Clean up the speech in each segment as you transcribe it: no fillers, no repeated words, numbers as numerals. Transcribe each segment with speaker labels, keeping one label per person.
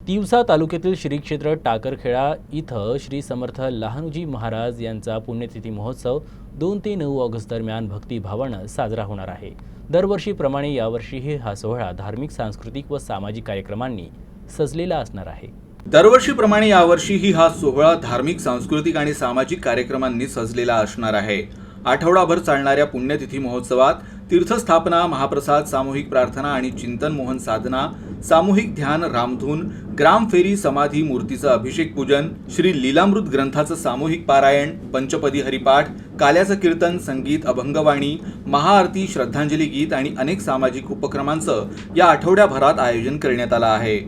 Speaker 1: तिवसा तालुक्यातील श्री क्षेत्र टाकरखेडा इथं श्री समर्थ लहानूजी महाराज यांचा पुण्यतिथी महोत्सव 2 ते 9 ऑगस्ट दरम्यान भक्तिभावानं साजरा होणार आहे। दरवर्षीप्रमाणे यावर्षीही हा सोहळा धार्मिक, सांस्कृतिक व सामाजिक कार्यक्रमांनी सजलेला असणार आहे।
Speaker 2: दरवर्षीप्रमाणे यावर्षीही हा सोहळा धार्मिक, सांस्कृतिक आणि सामाजिक कार्यक्रमांनी सजलेला असणार आहे। आठवडाभर चालणाऱ्या पुण्यतिथी महोत्सवात तीर्थस्थापना, महाप्रसाद, सामूहिक प्रार्थना आणि चिंतन मोहन साधना, सामूहिक ध्यान, रामधून, ग्रामफेरी, समाधी, मूर्तीचं अभिषेक पूजन, श्री लीलामृत ग्रंथाचं सामूहिक पारायण, पंचपदी हरिपाठ, काल्याचं कीर्तन, संगीत, अभंगवाणी, महाआरती, श्रद्धांजली गीत आणि अनेक सामाजिक उपक्रमांचं या आठवड्याभरात आयोजन करण्यात आलं आहे।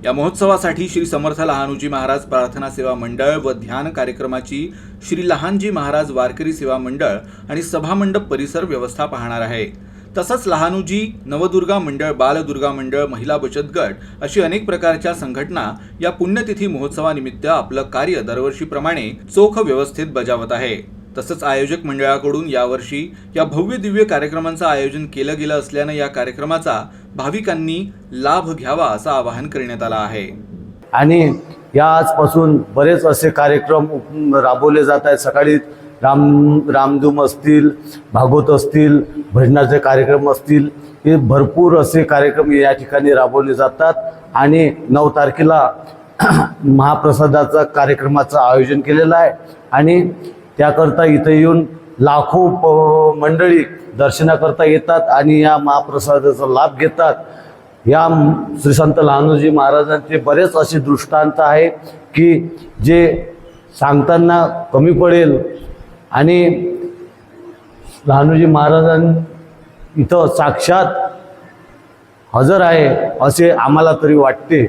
Speaker 2: या महोत्सवासाठी श्री समर्थ लहानूजी महाराज प्रार्थना सेवा मंडळ व ध्यान कार्यक्रमाची श्री लहानजी महाराज वारकरी सेवा मंडळ आणि सभामंडप परिसर व्यवस्था पाहणार आहे। तसंच लहानूजी नवदुर्गा मंडळ, बालदुर्गा मंडळ, महिला बचत गट अशी अनेक प्रकारच्या संघटना या पुण्यतिथी महोत्सवानिमित्त आपलं कार्य दरवर्षीप्रमाणे चोख व्यवस्थेत बजावत आहे। तसंच आयोजक मंडळाकडून यावर्षी या भव्य दिव्य कार्यक्रमांचं आयोजन केलं गेलं असल्यानं या कार्यक्रमाचा भाविकांनी लाभ घ्यावा असं आवाहन करण्यात आलं आहे।
Speaker 3: आणि या आजपासून बरेच असे कार्यक्रम राबवले जात आहेत। सकाळी रामधूम असतील, भागवत असतील, भजनाचे कार्यक्रम असतील, हे भरपूर असे कार्यक्रम या ठिकाणी राबवले जातात। आणि 9 तारखेला महाप्रसादाचा कार्यक्रमाचं आयोजन केलेलं आहे आणि त्याकरता इथे येऊन लाखो मंडळी दर्शनाकरता येतात आणि या महाप्रसादाचा लाभ घेतात। या श्री संत लहानूजी महाराजांचे बरेच असे दृष्टांत आहे की जे सांगताना कमी पडेल आणि लहानूजी महाराजां इथं साक्षात हजर आहे असे आम्हाला तरी वाटते।